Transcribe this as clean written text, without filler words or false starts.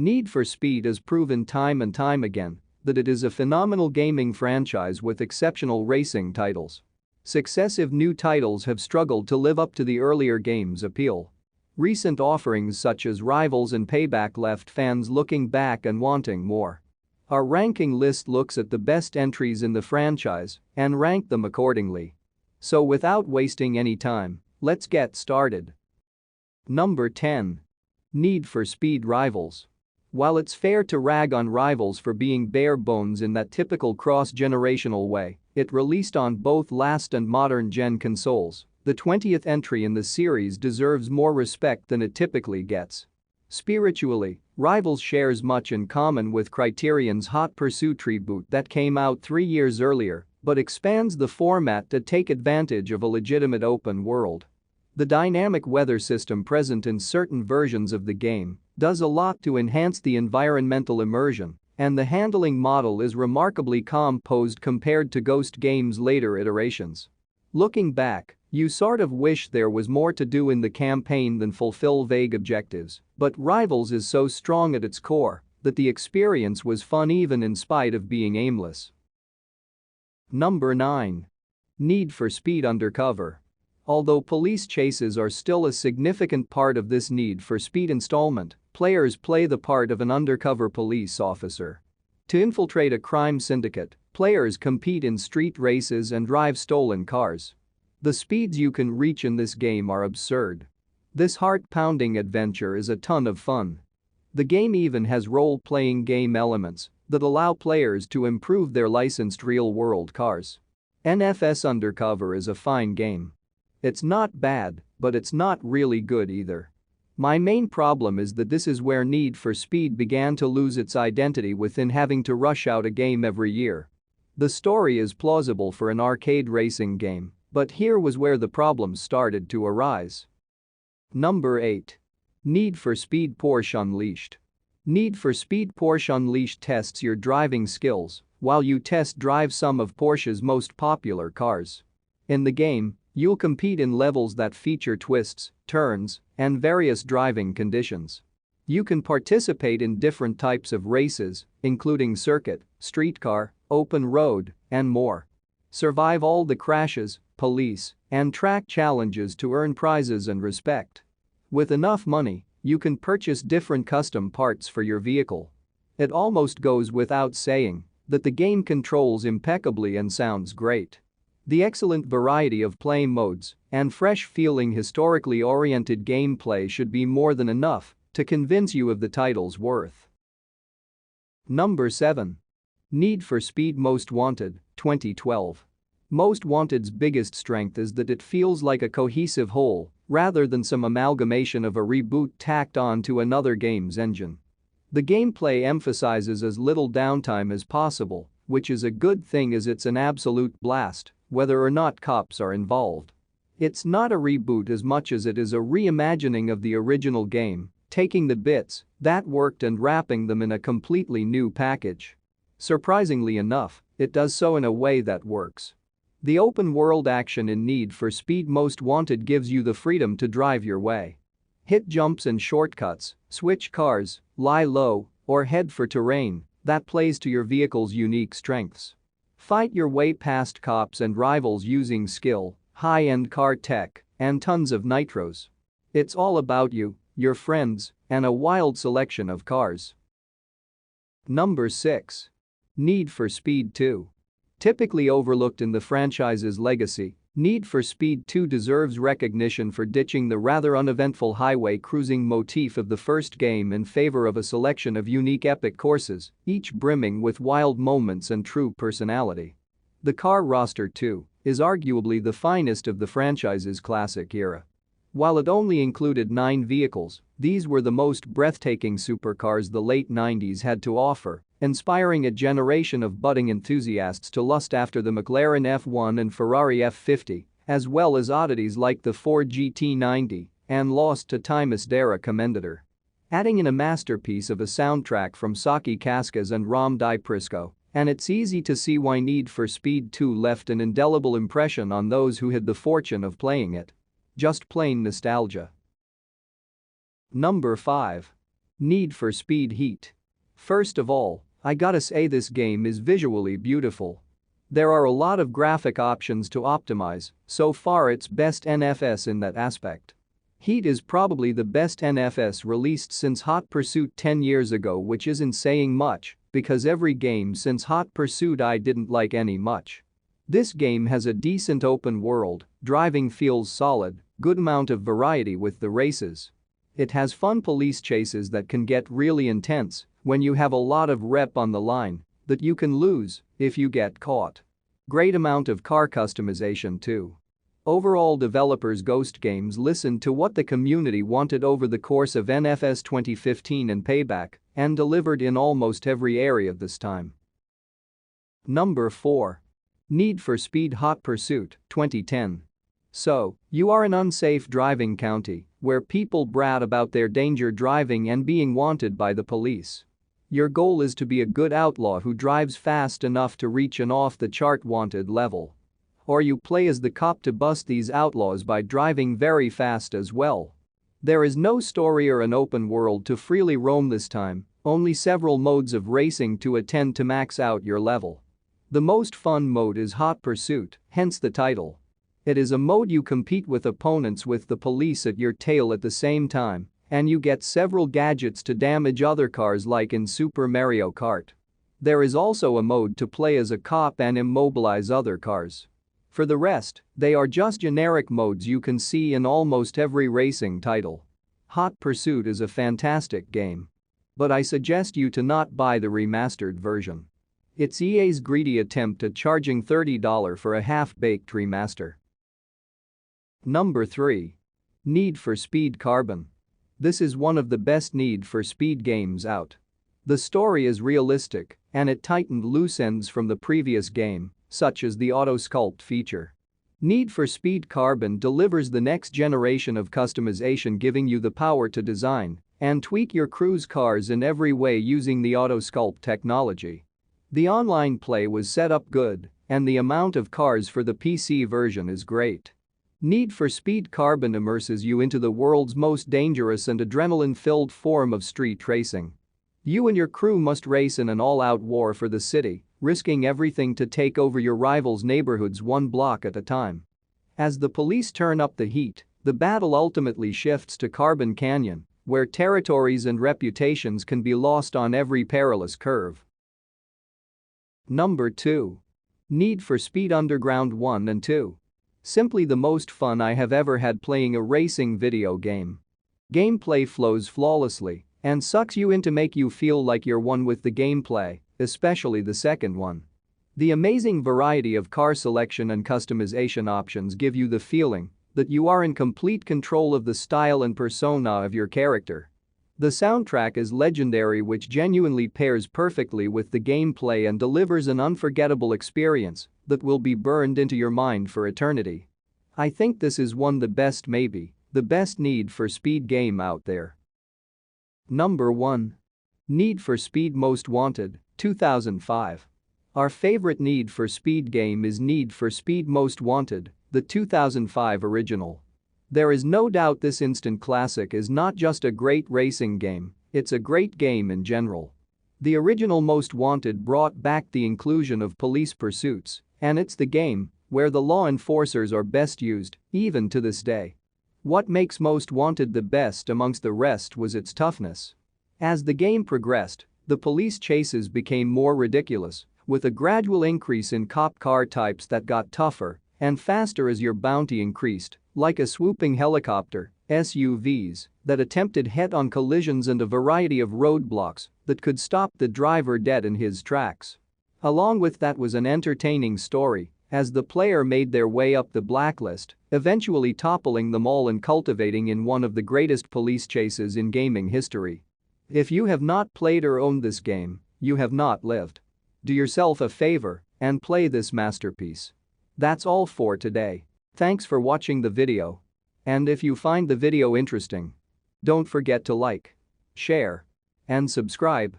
Need for Speed has proven time and time again that it is a phenomenal gaming franchise with exceptional racing titles. Successive new titles have struggled to live up to the earlier game's appeal. Recent offerings such as Rivals and Payback left fans looking back and wanting more. Our ranking list looks at the best entries in the franchise and ranked them accordingly. So without wasting any time, let's get started. Number 10. Need for Speed Rivals. While it's fair to rag on Rivals for being bare bones in that typical cross-generational way, it released on both last and modern-gen consoles. The 20th entry in the series deserves more respect than it typically gets. Spiritually, Rivals shares much in common with Criterion's Hot Pursuit reboot that came out 3 years earlier, but expands the format to take advantage of a legitimate open world. The dynamic weather system present in certain versions of the game does a lot to enhance the environmental immersion, and the handling model is remarkably composed compared to Ghost Games' later iterations. Looking back, you sort of wish there was more to do in the campaign than fulfill vague objectives, but Rivals is so strong at its core that the experience was fun even in spite of being aimless. Number 9. Need for Speed Undercover. Although police chases are still a significant part of this Need for Speed installment, players play the part of an undercover police officer. To infiltrate a crime syndicate, players compete in street races and drive stolen cars. The speeds you can reach in this game are absurd. This heart-pounding adventure is a ton of fun. The game even has role-playing game elements that allow players to improve their licensed real-world cars. NFS Undercover is a fine game. It's not bad, but it's not really good either. My main problem is that this is where Need for Speed began to lose its identity within having to rush out a game every year. The story is plausible for an arcade racing game, but here was where the problems started to arise. Number 8. Need for Speed Porsche Unleashed. Need for Speed Porsche Unleashed tests your driving skills while you test drive some of Porsche's most popular cars. In the game, you'll compete in levels that feature twists, turns, and various driving conditions. You can participate in different types of races, including circuit, streetcar, open road, and more. Survive all the crashes, police, and track challenges to earn prizes and respect. With enough money, you can purchase different custom parts for your vehicle. It almost goes without saying that the game controls impeccably and sounds great. The excellent variety of play modes and fresh-feeling historically oriented gameplay should be more than enough to convince you of the title's worth. Number 7. Need for Speed Most Wanted, 2012. Most Wanted's biggest strength is that it feels like a cohesive whole rather than some amalgamation of a reboot tacked on to another game's engine. The gameplay emphasizes as little downtime as possible, which is a good thing as it's an absolute blast whether or not cops are involved. It's not a reboot as much as it is a reimagining of the original game, taking the bits that worked and wrapping them in a completely new package. Surprisingly enough, it does so in a way that works. The open-world action in Need for Speed Most Wanted gives you the freedom to drive your way. Hit jumps and shortcuts, switch cars, lie low, or head for terrain that plays to your vehicle's unique strengths. Fight your way past cops and rivals using skill, high-end car tech, and tons of nitros. It's all about you, your friends, and a wild selection of cars. Number 6. Need for Speed 2. Typically overlooked in the franchise's legacy, Need for Speed 2 deserves recognition for ditching the rather uneventful highway cruising motif of the first game in favor of a selection of unique epic courses, each brimming with wild moments and true personality. The car roster, too, is arguably the finest of the franchise's classic era. While it only included 9 vehicles, these were the most breathtaking supercars the late 90s had to offer, inspiring a generation of budding enthusiasts to lust after the McLaren F1 and Ferrari F50, as well as oddities like the Ford GT90 and lost to time Dara Commendator. Adding in a masterpiece of a soundtrack from Saki Kaskas and Ram Di Prisco, and it's easy to see why Need for Speed 2 left an indelible impression on those who had the fortune of playing it. Just plain nostalgia. Number 5. Need for Speed Heat. First of all, I gotta say this game is visually beautiful. There are a lot of graphic options to optimize, so far it's best NFS in that aspect. Heat is probably the best NFS released since Hot Pursuit 10 years ago, which isn't saying much because every game since Hot Pursuit I didn't like any much. This game has a decent open world, driving feels solid, good amount of variety with the races. It has fun police chases that can get really intense when you have a lot of rep on the line that you can lose if you get caught. Great amount of car customization too. Overall, developers Ghost Games listened to what the community wanted over the course of NFS 2015 and Payback and delivered in almost every area this time. Number 4. Need for Speed Hot Pursuit 2010. So, you are an unsafe driving county where people brag about their danger driving and being wanted by the police. Your goal is to be a good outlaw who drives fast enough to reach an off-the-chart wanted level. Or you play as the cop to bust these outlaws by driving very fast as well. There is no story or an open world to freely roam this time, only several modes of racing to attend to max out your level. The most fun mode is Hot Pursuit, hence the title. It is a mode you compete with opponents with the police at your tail at the same time, and you get several gadgets to damage other cars like in Super Mario Kart. There is also a mode to play as a cop and immobilize other cars. For the rest, they are just generic modes you can see in almost every racing title. Hot Pursuit is a fantastic game. But I suggest you to not buy the remastered version. It's EA's greedy attempt at charging $30 for a half-baked remaster. Number 3. Need for Speed Carbon. This is one of the best Need for Speed games out. The story is realistic, and it tightened loose ends from the previous game, such as the Auto Sculpt feature. Need for Speed Carbon delivers the next generation of customization, giving you the power to design and tweak your crew's cars in every way using the Auto Sculpt technology. The online play was set up good, and the amount of cars for the PC version is great. Need for Speed Carbon immerses you into the world's most dangerous and adrenaline-filled form of street racing. You and your crew must race in an all-out war for the city, risking everything to take over your rivals' neighborhoods one block at a time. As the police turn up the heat, the battle ultimately shifts to Carbon Canyon, where territories and reputations can be lost on every perilous curve. Number 2. Need for Speed Underground 1 and 2. Simply the most fun I have ever had playing a racing video game. Gameplay flows flawlessly and sucks you in to make you feel like you're one with the gameplay, especially the second one. The amazing variety of car selection and customization options give you the feeling that you are in complete control of the style and persona of your character. The soundtrack is legendary, which genuinely pairs perfectly with the gameplay and delivers an unforgettable experience that will be burned into your mind for eternity. I think this is maybe the best Need for Speed game out there. Number 1. Need for Speed Most Wanted, 2005. Our favorite Need for Speed game is Need for Speed Most Wanted, the 2005 original. There is no doubt this instant classic is not just a great racing game, it's a great game in general. The original Most Wanted brought back the inclusion of police pursuits, and it's the game where the law enforcers are best used, even to this day. What makes Most Wanted the best amongst the rest was its toughness. As the game progressed, the police chases became more ridiculous, with a gradual increase in cop car types that got tougher and faster as your bounty increased, like a swooping helicopter, SUVs that attempted head-on collisions and a variety of roadblocks that could stop the driver dead in his tracks. Along with that was an entertaining story as the player made their way up the blacklist, eventually toppling them all and cultivating in one of the greatest police chases in gaming history. If you have not played or owned this game, you have not lived. Do yourself a favor and play this masterpiece. That's all for today. Thanks for watching the video. And if you find the video interesting, don't forget to like, share, and subscribe.